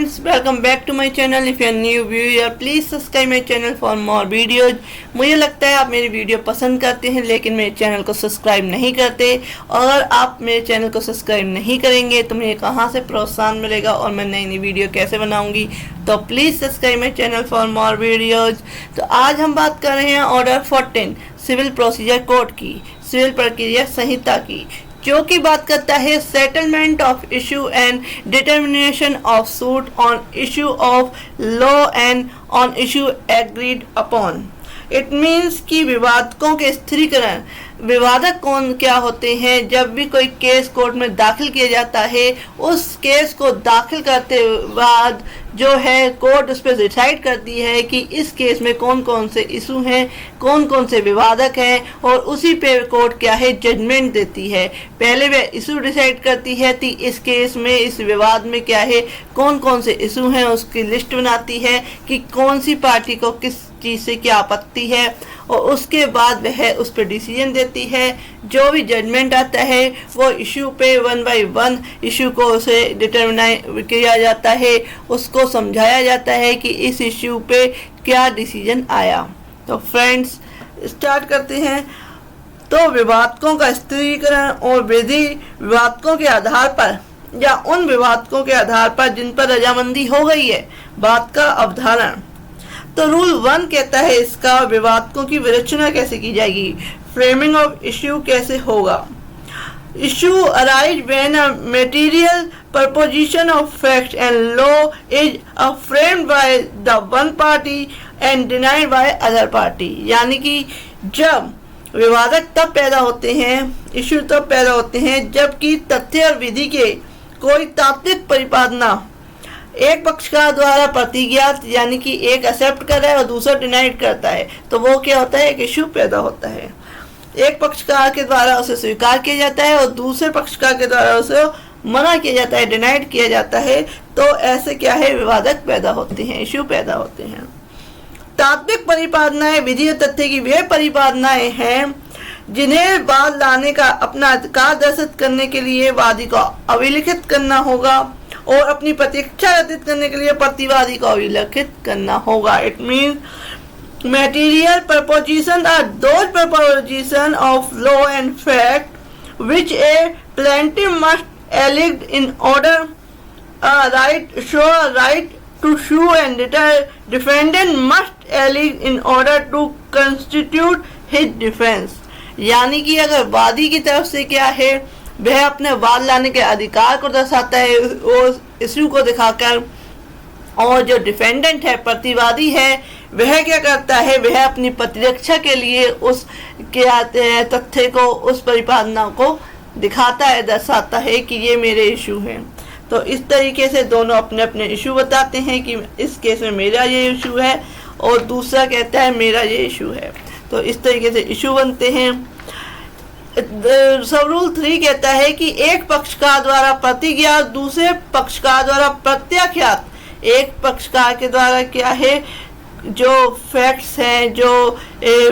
friends, welcome back to my channel. If you are new viewer, please subscribe my channel for more videos. मुझे लगता है आप मेरी video पसंद करते हैं लेकिन मेरे चैनल को सब्सक्राइब नहीं करते। अगर आप मेरे चैनल को सब्सक्राइब नहीं करेंगे तो मुझे कहां से प्रोत्साहन मिलेगा और मैं नई नई वीडियो कैसे बनाऊंगी। तो please subscribe my channel for more videos. तो आज हम बात कर रहे हैं ऑर्डर 14 सिविल प्रोसीजर कोड की, सिविल प्रक्रिया संहिता की, जो कि बात करता है settlement of issue and determination of suit on issue of law and on issue agreed upon. It means कि विवादकों के स्थिरीकरण, विवादक कौन क्या होते हैं। जब भी कोई केस कोर्ट में दाखिल किया जाता है, उस केस को दाखिल करते बाद जो है कोर्ट उस पर डिसाइड करती है कि इस केस में कौन कौन से इशू हैं, कौन कौन से विवादक हैं, और उसी पे कोर्ट क्या है जजमेंट देती है। पहले वह इशू डिसाइड करती है कि इस केस में, इस विवाद में क्या है, कौन कौन से इशू हैं, उसकी लिस्ट बनाती है कि कौन सी पार्टी को किस चीज़ से क्या आपत्ति है, और उसके बाद वह उस पर डिसीजन देती है। जो भी जजमेंट आता है वो इशू पे 1 बाय 1 इशू को उसे डिटरमिन किया जाता है, उसको समझाया जाता है कि इस इशू पे क्या डिसीजन आया। तो फ्रेंड्स स्टार्ट करते हैं। तो विवादकों का स्थिरीकरण और विधि विवादकों के आधार पर या उन विवादकों के आधार पर जिन पर रजामंदी हो गई है, बात का अवधारण। तो रूल 1 कहता है इसका विवादकों की विरचना कैसे की जाएगी, फ्रेमिंग ऑफ इश्यू कैसे होगा। Issue arise when a material preposition of fact and law is framed by the one party and denied by other party. यानी कि जब विवादक तब पैदा होते हैं, इश्यू तब पैदा होते हैं जबकि तथ्य और विधि के कोई तात्विक प्रतिपादना एक पक्षकार द्वारा प्रतिज्ञात, यानी कि एक एक्सेप्ट कर रहा है और दूसरा डिनाइड करता है, तो वो क्या होता है, एक इश्यू पैदा होता है। एक पक्षकार के द्वारा उसे स्वीकार किया जाता है और दूसरे पक्षकार के द्वारा उसे मना किया जाता है, डिनाइड किया जाता है। तो ऐसे क्या है, विवादक पैदा होते हैं, इश्यू पैदा होते हैं। तात्विक परिपादनाएं विधि और तथ्य की वे परिपादनाएं हैं जिन्हें वाद लाने का अपना अधिकार दर्शित करने के लिए वादी को अभिलिखित करना होगा और अपनी प्रतीक्षा व्यतीत करने के लिए प्रतिवादी को अभिलिखित करना होगा। It means material proposition are those proposition of law and fact which a plaintiff must allege in order show a right to sue and defendant must allege in order to constitute his defense। यानी कि अगर वादी की तरफ से क्या है, वह अपने वाद लाने के अधिकार को दर्शाता है उस इश्यू को दिखाकर, और जो डिफेंडेंट है, प्रतिवादी है, वह क्या करता है, वह अपनी प्रतिरक्षा के लिए उस क्या तथ्य को, उस परिपादना को दिखाता है, दर्शाता है कि ये मेरे इशू हैं। तो इस तरीके से दोनों अपने अपने इशू बताते हैं कि इस केस में मेरा ये इशू है और दूसरा कहता है मेरा ये इशू है। तो इस तरीके से इशू बनते हैं। सब रूल 3 कहता है कि एक पक्षकार द्वारा प्रतिज्ञात, दूसरे पक्षकार द्वारा प्रत्याख्यात। एक पक्षकार के द्वारा क्या है, जो फैक्ट्स हैं, जो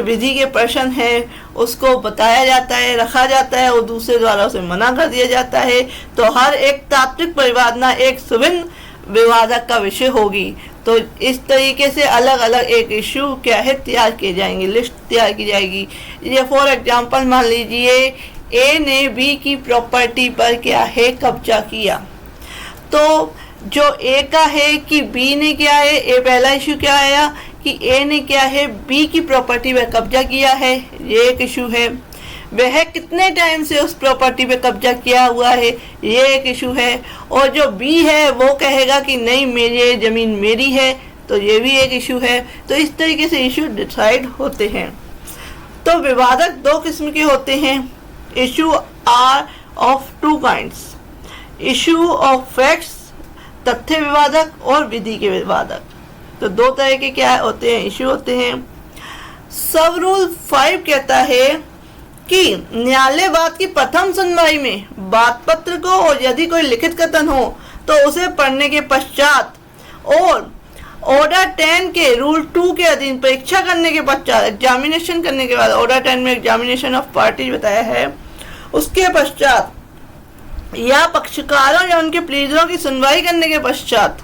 विधि के प्रश्न हैं, उसको बताया जाता है, रखा जाता है, और दूसरे द्वारा उसे मना कर दिया जाता है। तो हर एक तात्विक परिवादना एक सुभिन्न विवादक का विषय होगी। तो इस तरीके से अलग अलग एक इशू क्या है तैयार किए जाएंगे, लिस्ट तैयार की जाएगी। ये फॉर एग्जांपल मान लीजिए ए ने बी की प्रॉपर्टी पर क्या है कब्जा किया। तो जो ए का है कि बी ने क्या है, ए पहला इशू क्या आया कि ए ने क्या है बी की प्रॉपर्टी पर कब्जा किया है, ये एक इशू है। वह कितने टाइम से उस प्रॉपर्टी पे कब्जा किया हुआ है, ये एक इशू है। और जो बी है वो कहेगा कि नहीं मेरी ज़मीन मेरी है, तो ये भी एक इशू है। तो इस तरीके से इशू डिसाइड होते हैं। तो विवादक 2 किस्म के होते हैं। Issue are of 2 kinds, issue of facts तथ्य विवादक और विधि के विवादक। तो 2 तरह के क्या होते हैं, इशू होते हैं। सब रूल 5 कहता है कि न्यायालयवाद की प्रथम सुनवाई में बात पत्र को, और यदि कोई लिखित कथन हो तो उसे पढ़ने के पश्चात और ऑर्डर 10 के रूल 2 के अधीन परीक्षा करने के पश्चात, एग्जामिनेशन करने के बाद, ऑर्डर 10 में एग्जामिनेशन ऑफ पार्टी बताया है, उसके पश्चात या पक्षकारों या उनके प्लीजरों की सुनवाई करने के पश्चात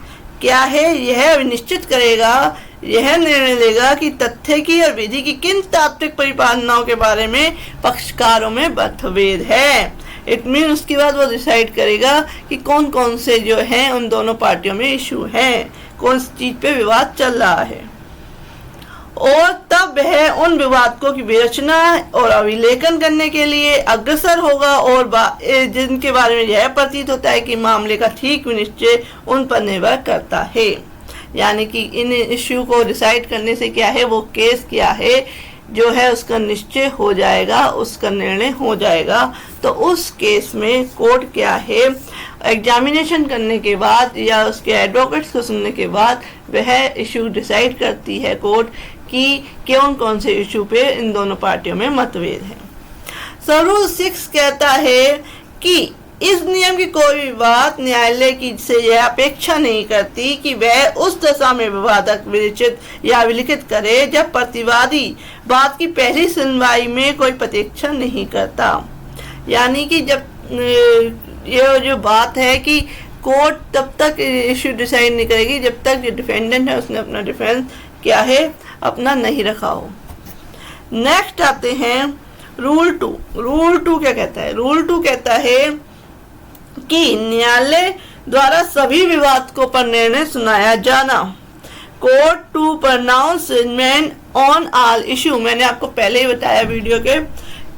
क्या है, यह निश्चित करेगा, यह निर्णय लेगा कि तथ्य की और विधि की किन तात्विक परिपालनाओं के बारे में पक्षकारों में मतभेद है। इट मीन उसके बाद वो डिसाइड करेगा कि कौन कौन से जो हैं उन दोनों पार्टियों में इशू हैं, कौन सी चीज पे विवाद चल रहा है, और तब वह उन विवादों की विरचना और अभिलेखन करने के लिए अग्रसर होगा और जिनके बारे में यह प्रतीत होता है कि मामले का ठीक निश्चय उन पर निर्भर करता है। यानी कि इन इश्यू को डिसाइड करने से क्या है, वो केस क्या है जो है उसका निश्चय हो जाएगा, उसका निर्णय हो जाएगा। तो उस केस में कोर्ट क्या है, एग्जामिनेशन करने के बाद या उसके एडवोकेट्स को सुनने के बाद वह इशू डिसाइड करती है कोर्ट कि कौन कौन से इशू पे इन दोनों पार्टियों में मतभेद है। सो रूल 6 कहता है कि इस नियम की कोई भी बात न्यायालय की से यह अपेक्षा नहीं करती कि वह उस दशा में विवादक विरचित या अभिलिखित करे जब प्रतिवादी बात की पहली सुनवाई में कोई प्रतीक्षा नहीं करता। यानी कि जब ये जो बात है कि कोर्ट तब तक इश्यू डिसाइड नहीं करेगी जब तक जो डिफेंडेंट है उसने अपना डिफेंस क्या है अपना नहीं रखा हो। नेक्स्ट आते हैं रूल 2। रूल 2 क्या कहता है? रूल 2 कहता है कि न्यायालय द्वारा सभी विवादों पर निर्णय सुनाया जाना। Court to pronounce judgment on all issue. मैंने आपको पहले ही बताया वीडियो के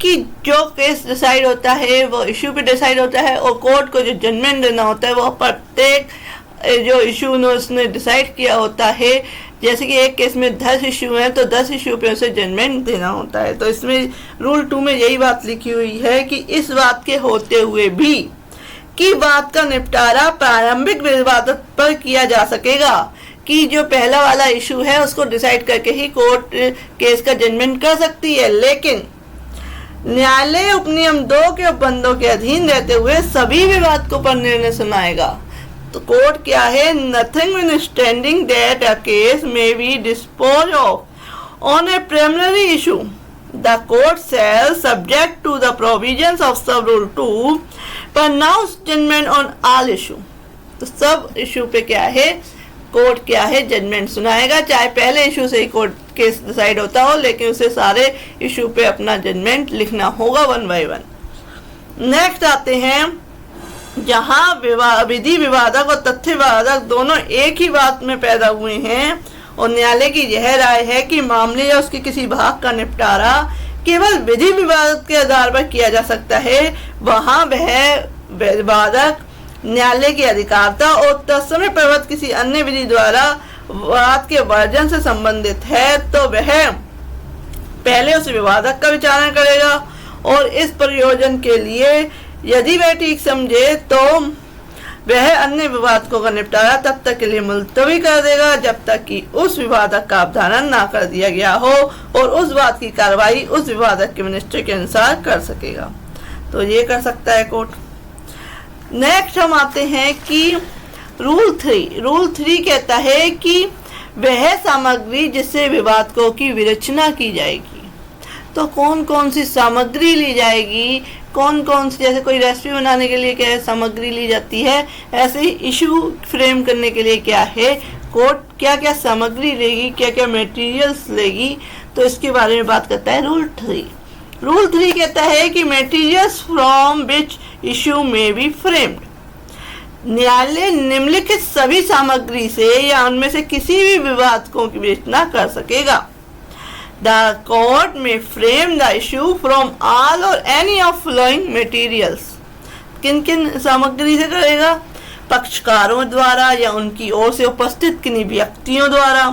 कि जो केस डिसाइड होता है वो इशू पे डिसाइड होता है और कोर्ट को जो जजमेंट देना होता है वो प्रत्येक जो इशू उसने डिसाइड किया होता है। जैसे कि एक केस में 10 इशू हैं तो 10 इशू पे उसे जजमेंट देना होता है। तो इसमें रूल 2 में यही बात लिखी हुई है कि इस बात के होते हुए भी कि बात का निपटारा प्रारंभिक विवाद पर किया जा सकेगा कि जो पहला वाला इशू है उसको डिसाइड करके ही कोर्ट केस का जजमेंट कर सकती है, लेकिन न्यायालय उपनियम 2 के उपबंधों के अधीन रहते हुए सभी विवादों पर निर्णय सुनाएगा। तो कोर्ट क्या है, nothing notwithstanding that a case may be disposed of on a preliminary issue, the court shall, subject to the provisions of sub rule 2, pronounce judgment on all issue। तो सब इशू पे क्या है, कोर्ट क्या है judgement सुनाएगा, चाहे पहले इशू से ही कोर्ट केस डिसाइड होता हो, लेकिन उसे सारे इशू पे अपना जजमेंट लिखना होगा 1 by 1। नेक्स्ट आते हैं जहां विधि विवादक और तथ्य विवादक दोनों एक ही बात में पैदा हुए हैं और न्यायालय की यह राय है कि मामले या उसके किसी भाग का निपटारा केवल विधि विवाद के आधार पर किया जा सकता है, वहां वह विवादक न्यायालय की अधिकारता और तत्समय प्रवृत्त किसी अन्य विधि द्वारा वाद के वर्जन से संबंधित है, तो वह पहले उस विवादक का विचारण करेगा और इस प्रयोजन के लिए यदि वह ठीक समझे तो वह अन्य विवादों का निपटारा तब तक के लिए मुलतवी कर देगा जब तक कि उस विवादक का अवधारण ना कर दिया गया हो और उस बात की कार्रवाई उस विवादक के मिनिस्टर के अनुसार कर सकेगा। तो ये कर सकता है कोर्ट। नेक्स्ट हम आते हैं कि रूल 3। रूल 3 कहता है कि वह सामग्री जिससे विवादों की विरचना की जाएगी। तो कौन कौन सी सामग्री ली जाएगी, कौन कौन सी, जैसे कोई रेसिपी बनाने के लिए क्या है सामग्री ली जाती है, ऐसे ही इशू फ्रेम करने के लिए क्या है कोर्ट क्या क्या सामग्री लेगी, क्या क्या मटेरियल्स लेगी, तो इसके बारे में बात करता है रूल 3। रूल 3 कहता है कि मटेरियल्स फ्रॉम विच इशू में बी फ्रेम्ड। न्यायालय निम्नलिखित सभी सामग्री से या उनमें से किसी भी विवाद को विवेचना कर सकेगा। The court may frame the issue from all or any of following materials। किन किन सामग्री से करेगा? पक्षकारों द्वारा या उनकी ओर से उपस्थित किन्हीं व्यक्तियों द्वारा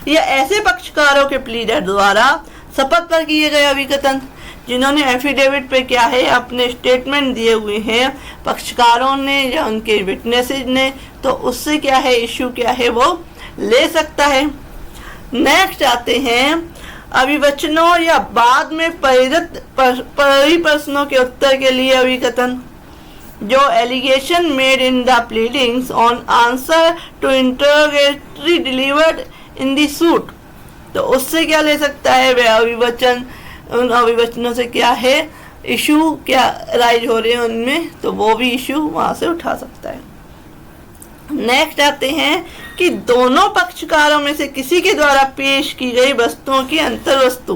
या ऐसे पक्षकारों के प्लीडर द्वारा शपथ पर किए गए अभिकथन जिन्होंने एफिडेविट पे क्या है अपने स्टेटमेंट दिए हुए हैं पक्षकारों ने या उनके विटनेसेस ने, तो उससे क्या है इश्यू क्या है वो ले सकता है। नेक्स्ट आते हैं अभिवचनों या बाद में परिप्रश्नों के उत्तर के लिए अभिकथन। जो allegation made in the pleadings on answer to interrogatory delivered in the suit, तो उससे क्या ले सकता है वह अभिवचन। उन अभिवचनों से क्या है इशू क्या राइज हो रहे हैं उनमें, तो वो भी इशू वहां से उठा सकता है। नेक्स्ट आते हैं कि दोनों पक्षकारों में से किसी के द्वारा पेश की गई वस्तुओं की अंतर वस्तु,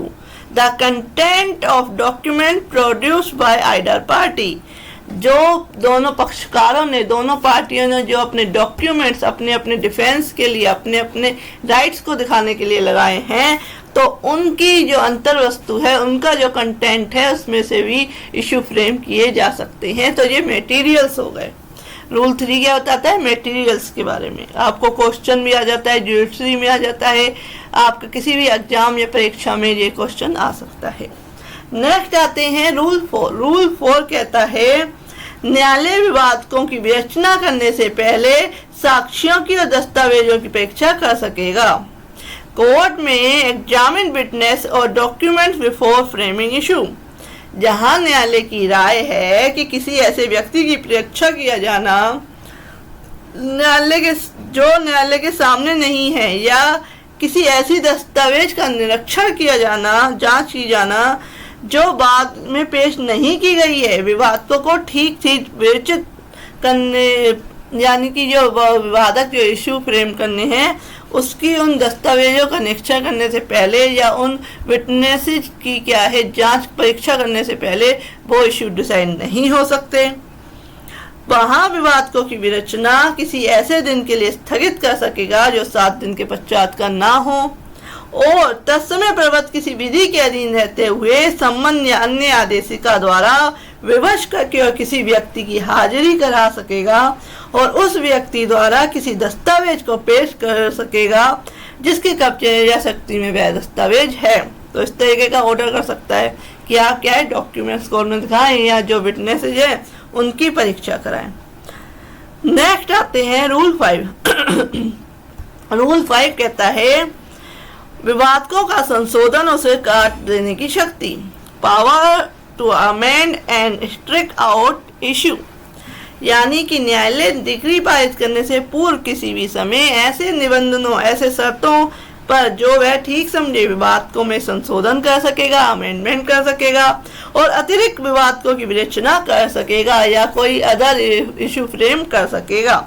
the content of document produced by either party. जो दोनों पक्षकारों ने, दोनों पार्टियों ने जो अपने डॉक्यूमेंट्स अपने अपने डिफेंस के लिए, अपने अपने राइट्स को दिखाने के लिए लगाए हैं, तो उनकी जो अंतर वस्तु है, उनका जो कंटेंट है, उसमें से भी इशू फ्रेम किए जा सकते हैं। तो ये मटेरियल्स हो गए। रूल 3 क्या बताता है? मटेरियल्स के बारे में। आपको क्वेश्चन भी आ जाता है, ज्यूडिशरी में आ जाता है, आपका किसी भी एग्जाम या परीक्षा में ये क्वेश्चन आ सकता है। नेक्स्ट आते हैं रूल 4। रूल 4 कहता है न्यायालय विवादकों की विवेचना करने से पहले साक्ष्यों की और दस्तावेजों की परीक्षा कर सकेगा। कोर्ट में एग्जामिन विटनेस और डॉक्यूमेंट्स बिफोर फ्रेमिंग इशू। जहां न्यायालय की राय है कि किसी ऐसे व्यक्ति की परीक्षा किया जाना न्यायालय के सामने नहीं है, या किसी ऐसी दस्तावेज का निरीक्षण किया जाना, जांच की जाना जो बाद में पेश नहीं की गई है, विवादों को ठीक विवेचित करने, यानी कि जो विवादक जो इशू फ्रेम करने हैं उसकी उन दस्तावेजों का निरीक्षण करने से पहले या उन विटनेसेस की क्या है जांच परीक्षा करने से पहले वो इशू डिसाइड नहीं हो सकते। वहां विवादकों की विवेचना किसी ऐसे दिन के लिए स्थगित कर सकेगा जो 7 दिन के पश्चात का ना हो, और तत्समय प्रवृत्त किसी विधि के अधीन रहते हुए संबंध या अन्य आदेशिका द्वारा विवश करके और किसी व्यक्ति की हाजिरी करा सकेगा और उस व्यक्ति द्वारा किसी दस्तावेज को पेश कर सकेगा जिसके कब्जे या शक्ति में वह दस्तावेज है। तो इस तरीके का ऑर्डर कर सकता है कि आप क्या है डॉक्यूमेंट्स कोर्ट में दिखाएं या जो विटनेसेज है उनकी परीक्षा कराएं। नेक्स्ट आते हैं रूल 5। रूल 5 कहता है विवादकों का संशोधन और उसे काट देने की शक्ति, power to amend and strike out issue. यानी कि न्यायालय डिक्री पारित करने से पूर्व किसी भी समय ऐसे निबंधनों, ऐसे शर्तों पर जो वह ठीक समझे विवादकों में संशोधन कर सकेगा, अमेंडमेंट कर सकेगा और अतिरिक्त विवादकों की विवेचना कर सकेगा या कोई अदर इशू फ्रेम कर सकेगा।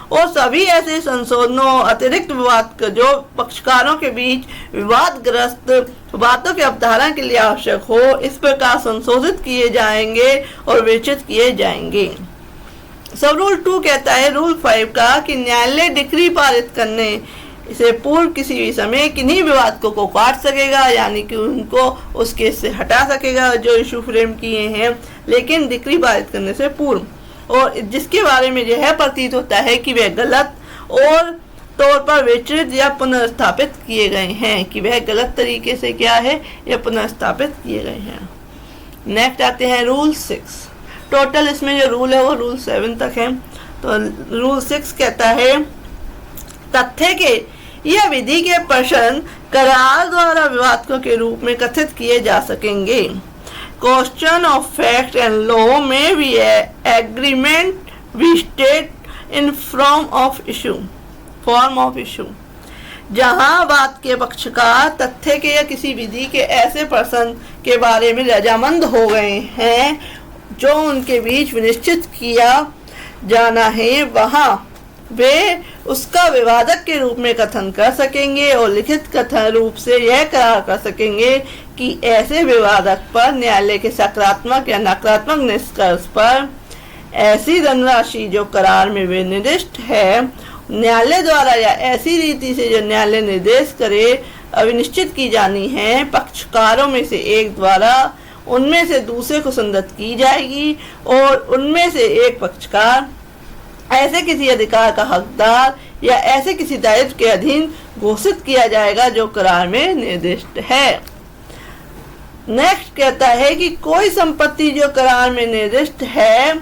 और सभी ऐसे संशोधनों, अतिरिक्त विवाद जो पक्षकारों के बीच विवादग्रस्त बातों के अवधारण के लिए आवश्यक हो, इस प्रकार संशोधित किए जाएंगे और विवेचित किए जाएंगे। सब रूल 2 कहता है रूल 5 का कि न्यायालय डिक्री पारित करने से पूर्व किसी भी समय किन्हीं विवादकों को काट सकेगा, यानी कि उनको उस केस से हटा सकेगा जो इशू फ्रेम किए हैं, लेकिन डिक्री पारित करने से पूर्व, और जिसके बारे में यह प्रतीत होता है कि वह गलत और तौर पर विचलित या पुनर्स्थापित किए गए हैं, कि वह गलत तरीके से क्या है या पुनर्स्थापित किए गए हैं। नेक्स्ट आते हैं रूल 6। टोटल इसमें जो रूल है वो रूल 7 तक है। तो रूल 6 कहता है तथ्य के या विधि के प्रश्न करार द्वारा विवादकों के रूप में कथित किए जा सकेंगे। Question of fact and law में भी agreement we state in form of issue. जहां बात के पक्षकार तथ्य के या किसी विधि के ऐसे प्रश्न के बारे में रजामंद हो गए हैं जो उनके बीच विनिश्चित किया जाना है, वहां वे उसका विवादक के रूप में कथन कर सकेंगे और लिखित कथन रूप से यह करार कर सकेंगे कि ऐसे विवादक पर न्यायालय के सकारात्मक या नकारात्मक निष्कर्ष पर ऐसी धनराशि जो करार में विनिर्दिष्ट है न्यायालय द्वारा या ऐसी रीति से जो न्यायालय निर्देश करे अविनिश्चित की जानी है, पक्षकारों में से एक द्वारा उनमें से दूसरे को संदत की जाएगी और उनमें से एक पक्षकार ऐसे किसी अधिकार का हकदार या ऐसे किसी दायित्व के अधीन घोषित किया जाएगा जो करार में निर्दिष्ट है। नेक्स्ट कहता है कि कोई संपत्ति जो करार में निर्दिष्ट है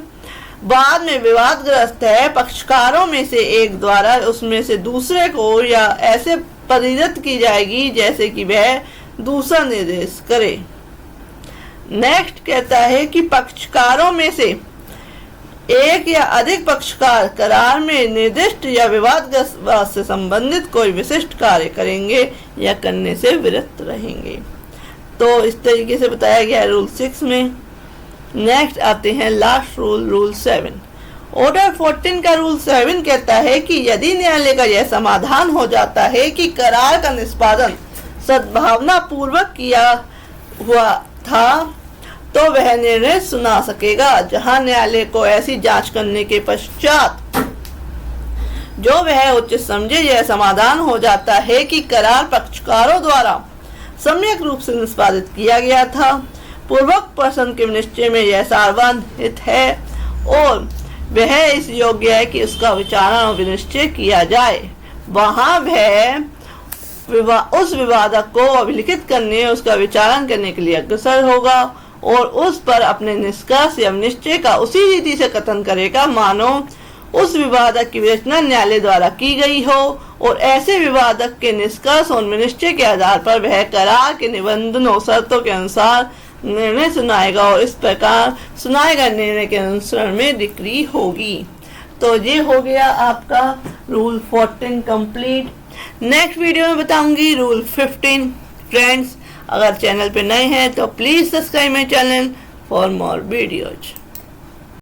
बाद में विवादग्रस्त है, पक्षकारों में से एक द्वारा उसमें से दूसरे को या ऐसे परिणत की जाएगी जैसे कि वह दूसरा निर्देश करे। नेक्स्ट कहता है कि पक्षकारों में से एक या अधिक पक्षकार करार में निर्दिष्ट या विवादग्रस्त से संबंधित कोई विशिष्ट कार्य करेंगे या करने से विरत रहेंगे। तो इस तरीके से बताया गया है रूल 6 में। नेक्स्ट आते हैं लास्ट रूल, रूल 7, ऑर्डर 14 का रूल 7 कहता है कि यदि न्यायालय का यह समाधान हो जाता है कि करार का निष्पादन सद्भावना पूर्वक किया हुआ था तो वह निर्णय सुना सकेगा। जहां न्यायालय को ऐसी जांच करने के पश्चात जो वह उचित समझे यह समाधान हो जाता है कि करार पक्षकारों द्वारा सम्यक रूप से निष्पादित किया गया था, पूर्वक प्रश्न के निश्चय में यह सार्वहित है और वह इस योग्य है कि उसका विचारण और विनिश्चय किया जाए, वहां वह उस विवादक को अभिलिखित करने उसका विचारण करने के लिए अग्रसर होगा और उस पर अपने निष्कर्ष या निश्चय का उसी रीति से कथन करेगा मानो उस विवादक की विवेचना न्यायालय द्वारा की गई हो, और ऐसे विवादक के निष्कर्ष और निश्चय के आधार पर वह करार के निबंधनों शर्तों के अनुसार निर्णय सुनाएगा और इस प्रकार सुनाए गए निर्णय के अनुसरण में डिक्री होगी। तो ये हो गया आपका रूल 14 कंप्लीट। नेक्स्ट वीडियो में बताऊंगी रूल 15। फ्रेंड्स, अगर चैनल पे नए हैं तो please subscribe my channel for more videos.